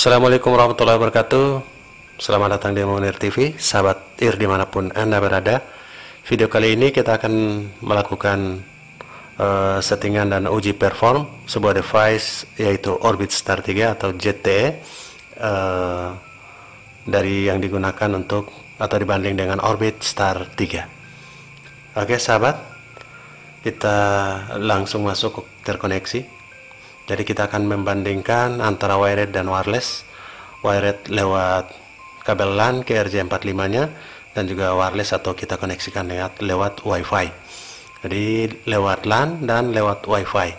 Assalamualaikum warahmatullahi wabarakatuh. Selamat datang di Munir TV, sahabat IR dimanapun Anda berada. Video kali ini kita akan melakukan settingan dan uji perform sebuah device yaitu Orbit Star 3 atau ZTE dari yang digunakan untuk atau dibanding dengan Orbit Star 3. Oke sahabat, kita langsung masuk terkoneksi. Jadi kita akan membandingkan antara wired dan wireless. Wired lewat kabel LAN ke RJ45 nya, dan juga wireless atau kita koneksikan lewat WiFi. Jadi lewat LAN dan lewat WiFi,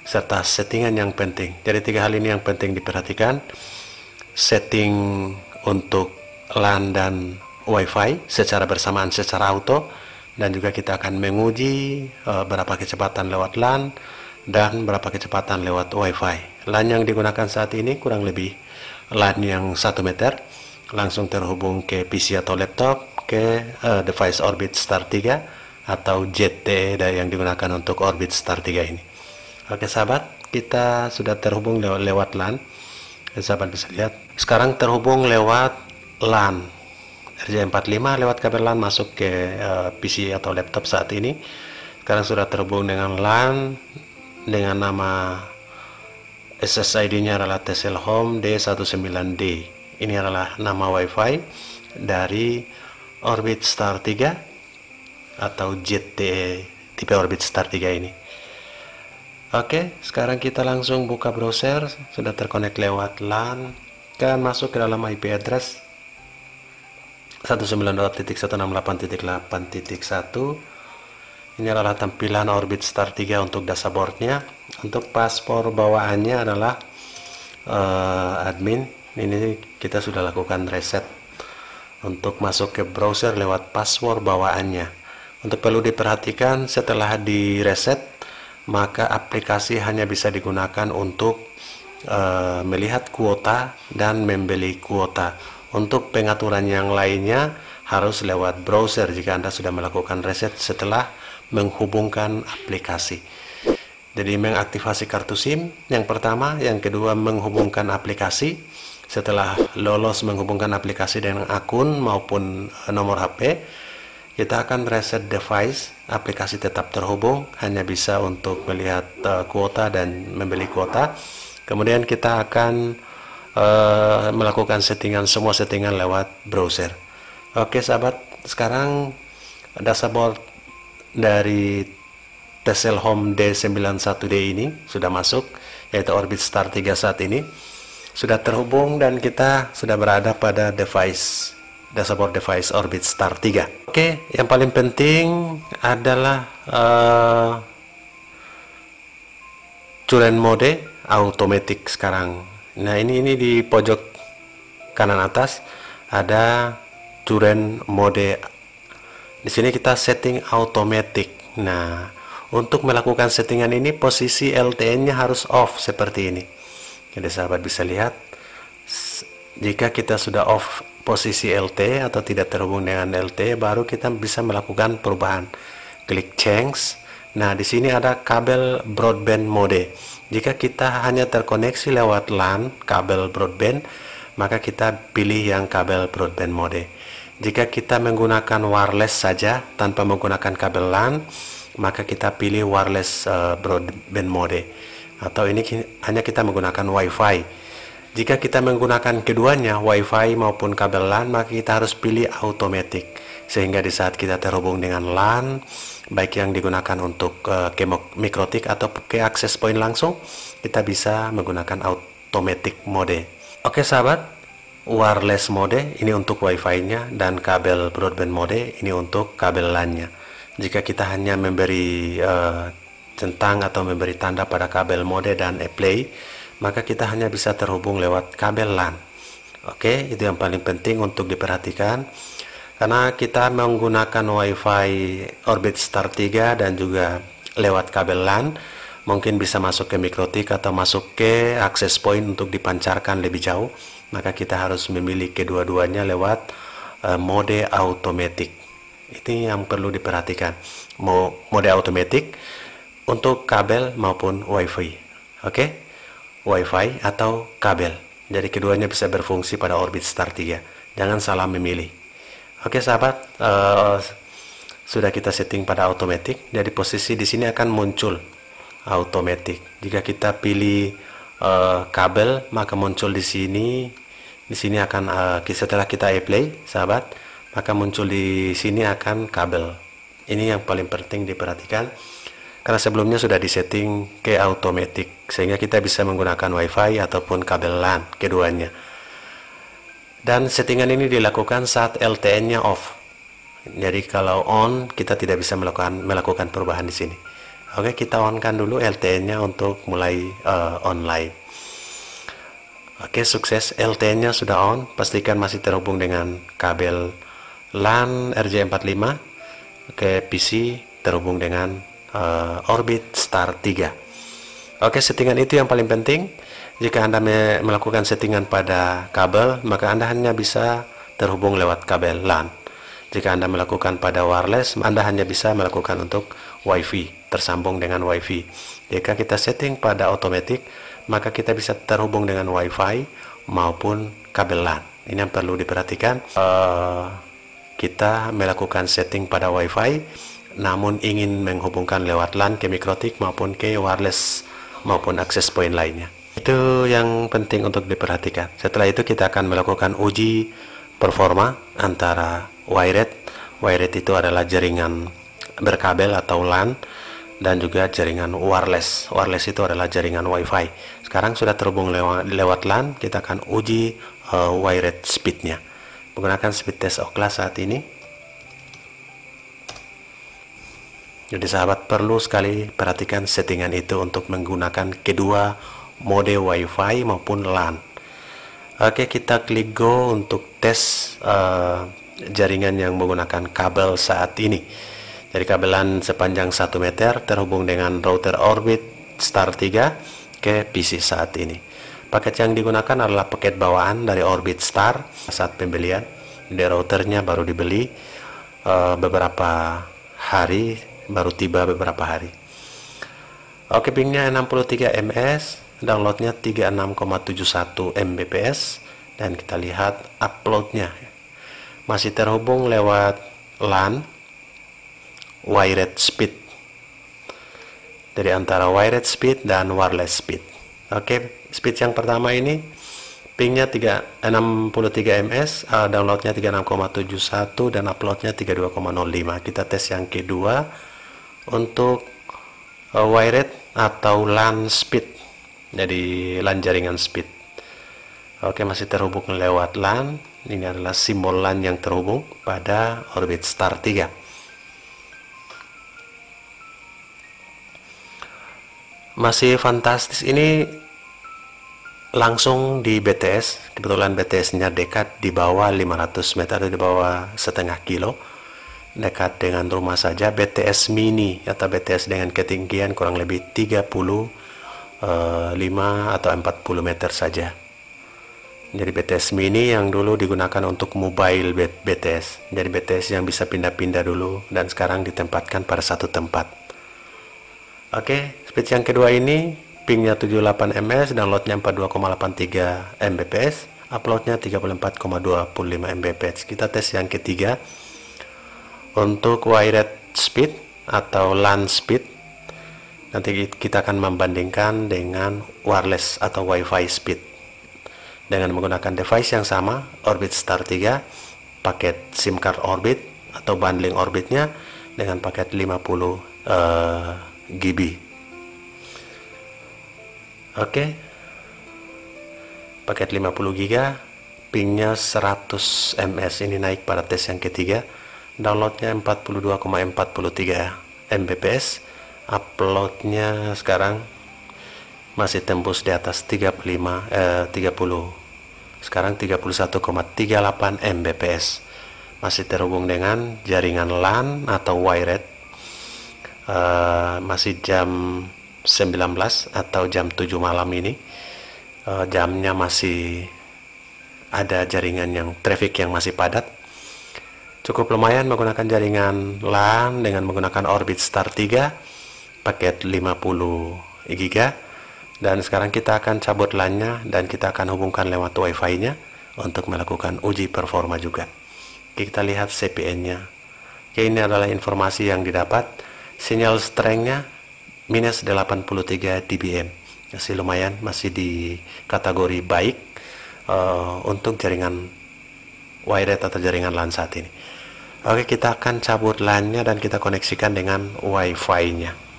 serta settingan yang penting. Jadi tiga hal ini yang penting diperhatikan. Setting untuk LAN dan WiFi secara bersamaan, secara auto, dan juga kita akan menguji berapa kecepatan lewat LAN dan berapa kecepatan lewat WiFi. LAN yang digunakan saat ini kurang lebih LAN yang 1 meter, langsung terhubung ke PC atau laptop, ke device Orbit Star 3 atau ZTE yang digunakan untuk Orbit Star 3 ini. Oke sahabat, kita sudah terhubung lewat LAN. Sahabat bisa lihat, sekarang terhubung lewat LAN RJ45 lewat kabel LAN masuk ke PC atau laptop saat ini. Sekarang sudah terhubung dengan LAN dengan nama SSID-nya adalah Tesel Home D19D. Ini adalah nama WiFi dari Orbit Star 3 atau ZTE tipe Orbit Star 3 ini. Oke, sekarang kita langsung buka browser. Sudah terkonek lewat LAN, dan masuk ke dalam IP address 192.168.8.1. Ini adalah tampilan Orbit Star 3 untuk dashboardnya. Untuk paspor bawaannya adalah admin. Ini kita sudah lakukan reset untuk masuk ke browser lewat password bawaannya. Untuk perlu diperhatikan, setelah di reset maka aplikasi hanya bisa digunakan untuk melihat kuota dan membeli kuota. Untuk pengaturan yang lainnya harus lewat browser jika Anda sudah melakukan reset setelah menghubungkan aplikasi. Jadi mengaktifasi kartu SIM yang pertama, yang kedua menghubungkan aplikasi. Setelah lolos menghubungkan aplikasi dengan akun maupun nomor HP, kita akan reset device. Aplikasi tetap terhubung, hanya bisa untuk melihat kuota dan membeli kuota. Kemudian kita akan melakukan semua settingan lewat browser. Oke sahabat, sekarang dashboard dari Tesel Home D91D ini sudah masuk, yaitu Orbit Star 3 saat ini sudah terhubung, dan kita sudah berada pada dashboard device Orbit Star 3. Oke, yang paling penting adalah current mode automatic sekarang. Nah ini di pojok kanan atas ada current mode. Di sini kita setting automatic. Nah, untuk melakukan settingan ini posisi LTE-nya harus off seperti ini. Jadi sahabat bisa lihat, jika kita sudah off posisi LTE atau tidak terhubung dengan LTE, baru kita bisa melakukan perubahan. Klik change. Nah, di sini ada kabel broadband mode. Jika kita hanya terkoneksi lewat LAN kabel broadband, maka kita pilih yang kabel broadband mode. Jika kita menggunakan wireless saja tanpa menggunakan kabel LAN, maka kita pilih wireless broadband mode. Atau ini hanya kita menggunakan WiFi. Jika kita menggunakan keduanya, WiFi maupun kabel LAN, maka kita harus pilih automatic. Sehingga di saat kita terhubung dengan LAN, baik yang digunakan untuk ke mikrotik atau ke access point langsung, kita bisa menggunakan automatic mode. Oke sahabat, wireless mode ini untuk WiFi-nya, dan kabel broadband mode ini untuk kabel LAN-nya. Jika kita hanya memberi centang atau memberi tanda pada kabel mode dan apply, maka kita hanya bisa terhubung lewat kabel LAN. Oke, itu yang paling penting untuk diperhatikan, karena kita menggunakan WiFi Orbit Star 3 dan juga lewat kabel LAN, mungkin bisa masuk ke mikrotik atau masuk ke access point untuk dipancarkan lebih jauh. Maka kita harus memilih kedua-duanya lewat mode automatic. Ini yang perlu diperhatikan, mode automatic untuk kabel maupun WiFi. Oke, WiFi atau kabel. Jadi keduanya bisa berfungsi pada orbit star 3. Jangan salah memilih. Oke sahabat, sudah kita setting pada automatic. Jadi posisi di sini akan muncul automatic. Jika kita pilih kabel, maka muncul di sini. Di sini akan setelah kita apply, sahabat, maka muncul di sini akan kabel. Ini yang paling penting diperhatikan, karena sebelumnya sudah disetting ke automatic, sehingga kita bisa menggunakan WiFi ataupun kabel LAN keduanya. Dan settingan ini dilakukan saat LTN-nya off. Jadi kalau on, kita tidak bisa melakukan perubahan di sini. Oke, kita on-kan dulu LTN-nya untuk mulai online. Oke, sukses. LTN-nya sudah on. Pastikan masih terhubung dengan kabel LAN RJ45 ke PC, terhubung dengan orbit star 3. Oke, settingan itu yang paling penting. Jika Anda melakukan settingan pada kabel, maka Anda hanya bisa terhubung lewat kabel LAN. Jika Anda melakukan pada wireless, Anda hanya bisa melakukan untuk WiFi, tersambung dengan WiFi. Jika kita setting pada automatic, maka kita bisa terhubung dengan WiFi maupun kabel LAN. Ini yang perlu diperhatikan. Kita melakukan setting pada WiFi, namun ingin menghubungkan lewat LAN ke mikrotik maupun ke wireless maupun access point lainnya. Itu yang penting untuk diperhatikan. Setelah itu kita akan melakukan uji performa antara wired. Wired itu adalah jaringan berkabel atau LAN, dan juga jaringan wireless. Wireless itu adalah jaringan WiFi. Sekarang sudah terhubung lewat LAN, kita akan uji wired speednya menggunakan speed test Ookla saat ini. Jadi sahabat perlu sekali perhatikan settingan itu untuk menggunakan kedua mode WiFi maupun LAN. Oke, kita klik go untuk tes jaringan yang menggunakan kabel saat ini. Jadi kabelan sepanjang 1 meter terhubung dengan router orbit star 3 ke PC saat ini. Paket yang digunakan adalah paket bawaan dari orbit star saat pembelian. Di routernya baru dibeli beberapa hari, baru tiba beberapa hari. Oke, pingnya 63 ms, downloadnya 36,71 Mbps, dan kita lihat uploadnya masih terhubung lewat LAN wired speed. Dari antara wired speed dan wireless speed. Oke, speed yang pertama ini pingnya 63 ms, downloadnya 36,71 dan uploadnya 32,05. Kita tes yang kedua untuk wired atau LAN speed. Jadi LAN jaringan speed. Oke, masih terhubung lewat LAN. Ini adalah simbol LAN yang terhubung pada orbit star 3. Masih fantastis. Ini langsung di BTS. Kebetulan BTS nya dekat, di bawah 500 meter atau di bawah setengah kilo, dekat dengan rumah saja. BTS mini atau BTS dengan ketinggian kurang lebih 35 atau 40 meter saja. Jadi BTS mini yang dulu digunakan untuk mobile BTS. Jadi BTS yang bisa pindah-pindah dulu dan sekarang ditempatkan pada satu tempat. Oke, speed yang kedua ini pingnya 78 ms, downloadnya 42,83 Mbps, uploadnya 34,25 Mbps. Kita tes yang ketiga untuk wired speed atau LAN speed. Nanti kita akan membandingkan dengan wireless atau WiFi speed dengan menggunakan device yang sama, orbit star 3, paket SIM card orbit atau bundling orbitnya dengan paket 50 GB. Oke, paket 50 GB, pingnya 100 ms. Ini naik pada tes yang ketiga. Downloadnya 42,43 Mbps, uploadnya sekarang masih tembus di atas 30. Sekarang 31,38 Mbps. Masih terhubung dengan jaringan LAN atau wired. Masih jam 19 atau jam 7 malam ini. Jamnya masih ada jaringan yang traffic yang masih padat. Cukup lumayan menggunakan jaringan LAN dengan menggunakan orbit star 3 paket 50 GB Dan sekarang kita akan cabut LAN-nya dan kita akan hubungkan lewat Wi-Fi-nya untuk melakukan uji performa juga. Kita lihat CPN-nya. Oke, ini adalah informasi yang didapat. Sinyal strength-nya minus 83 dBm. Masih lumayan, masih di kategori baik untuk jaringan wired atau jaringan LAN saat ini. Oke, kita akan cabut LAN-nya dan kita koneksikan dengan Wi-Fi-nya.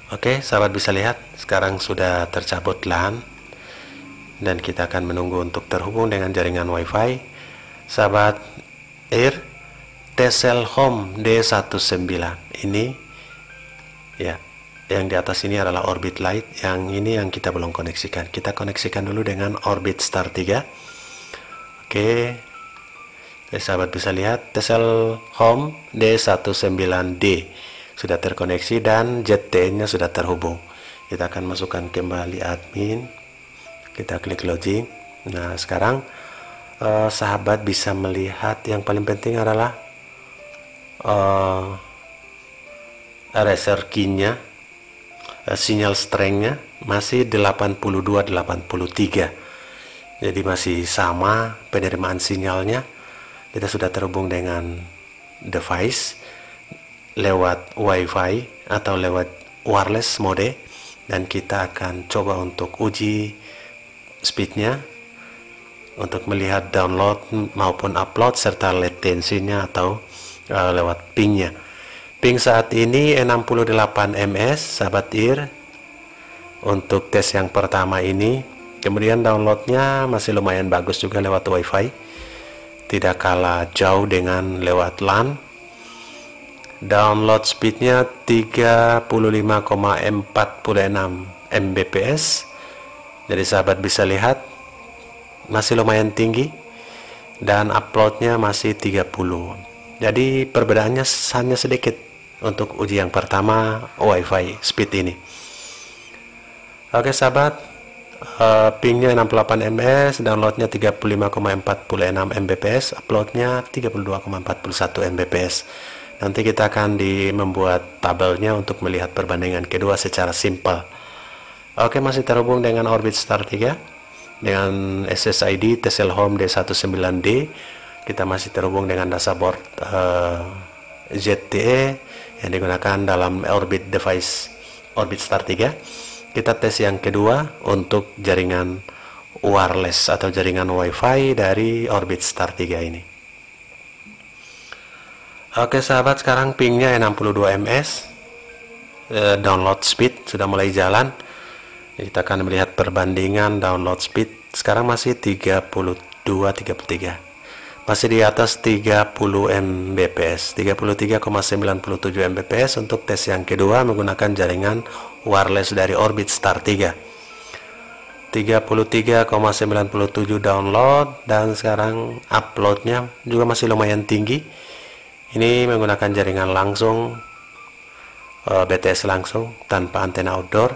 Oke, sahabat bisa lihat sekarang sudah tercabut LAN dan kita akan menunggu untuk terhubung dengan jaringan Wi-Fi. Sahabat Air, T-Cell Home D19 ini ya, yang di atas ini adalah Orbit Lite, yang ini yang kita belum koneksikan. Kita koneksikan dulu dengan Orbit Star 3. Oke, sahabat bisa lihat T-Cell Home D19D sudah terkoneksi dan ZTE-nya sudah terhubung. Kita akan masukkan kembali admin, kita klik login. Nah, sekarang sahabat bisa melihat yang paling penting adalah eraser key-nya, sinyal strength-nya masih 82-83. Jadi masih sama penerimaan sinyalnya. Kita sudah terhubung dengan device lewat Wi-Fi atau lewat wireless mode, dan kita akan coba untuk uji speednya untuk melihat download maupun upload serta latensinya atau lewat pingnya. Ping saat ini 68 ms, sahabat Ear, untuk tes yang pertama ini. Kemudian downloadnya masih lumayan bagus juga lewat Wi-Fi, tidak kalah jauh dengan lewat LAN. Download speednya 35,46 Mbps. Jadi sahabat bisa lihat masih lumayan tinggi, dan uploadnya masih 30. Jadi perbedaannya hanya sedikit untuk uji yang pertama Wi-Fi speed ini. Oke sahabat, pingnya 68 ms, downloadnya 35,46 Mbps, uploadnya 32,41 Mbps. Nanti kita akan membuat tabelnya untuk melihat perbandingan kedua secara simpel. Oke, masih terhubung dengan Orbit Star 3 dengan SSID T-Cell Home D19D. Kita masih terhubung dengan dashboard ZTE yang digunakan dalam Orbit device Orbit Star 3. Kita tes yang kedua untuk jaringan wireless atau jaringan Wi-Fi dari Orbit Star 3 ini. Oke sahabat, sekarang pingnya 62 ms, download speed sudah mulai jalan. Kita akan melihat perbandingan download speed. Sekarang masih 32-33, masih di atas 30 Mbps, 33,97 Mbps untuk tes yang kedua menggunakan jaringan wireless dari Orbit Star 3. 33,97 download, dan sekarang uploadnya juga masih lumayan tinggi. Ini menggunakan jaringan langsung, BTS langsung tanpa antena outdoor.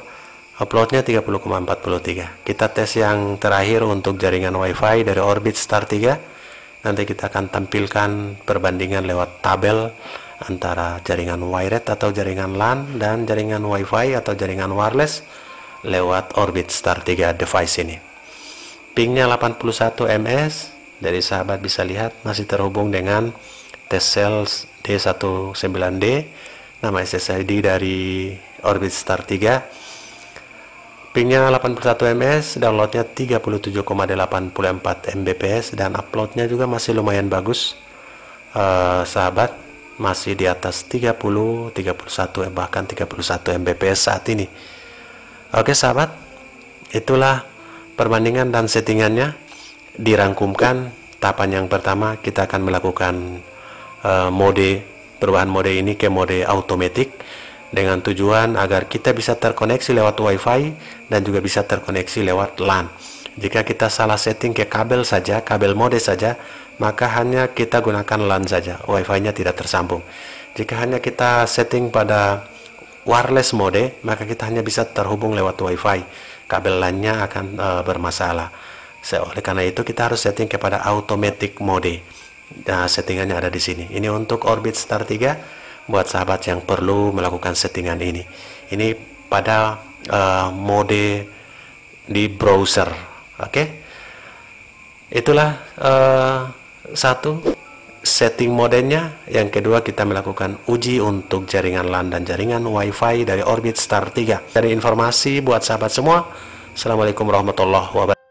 Uploadnya 30,43. Kita tes yang terakhir untuk jaringan Wi-Fi dari Orbit Star 3. Nanti kita akan tampilkan perbandingan lewat tabel antara jaringan wired atau jaringan LAN dan jaringan Wi-Fi atau jaringan wireless lewat Orbit Star 3 device ini. Pingnya 81 ms. Dari sahabat bisa lihat masih terhubung dengan T-Cell D19D, nama SSID dari Orbit Star 3. Pingnya 81 ms, downloadnya 37,84 Mbps, dan uploadnya juga masih lumayan bagus. Sahabat, masih di atas 30, 31, bahkan 31 Mbps saat ini. Oke sahabat, itulah perbandingan dan settingannya. Dirangkumkan tahapan yang pertama, kita akan melakukan perubahan mode ini ke mode automatic dengan tujuan agar kita bisa terkoneksi lewat Wi-Fi dan juga bisa terkoneksi lewat LAN. Jika kita salah setting ke kabel saja, kabel mode saja, maka hanya kita gunakan LAN saja, Wi-Fi-nya tidak tersambung. Jika hanya kita setting pada wireless mode, maka kita hanya bisa terhubung lewat Wi-Fi, kabel LAN-nya akan bermasalah. Oleh karena itu kita harus setting kepada automatic mode. Nah, settingannya ada di sini. Ini untuk Orbit Star 3 buat sahabat yang perlu melakukan settingan ini. Ini pada mode di browser. Oke, itulah satu setting modenya. Yang kedua, kita melakukan uji untuk jaringan LAN dan jaringan WiFi dari Orbit Star 3. Dari informasi buat sahabat semua, Assalamualaikum warahmatullahi wabarakatuh.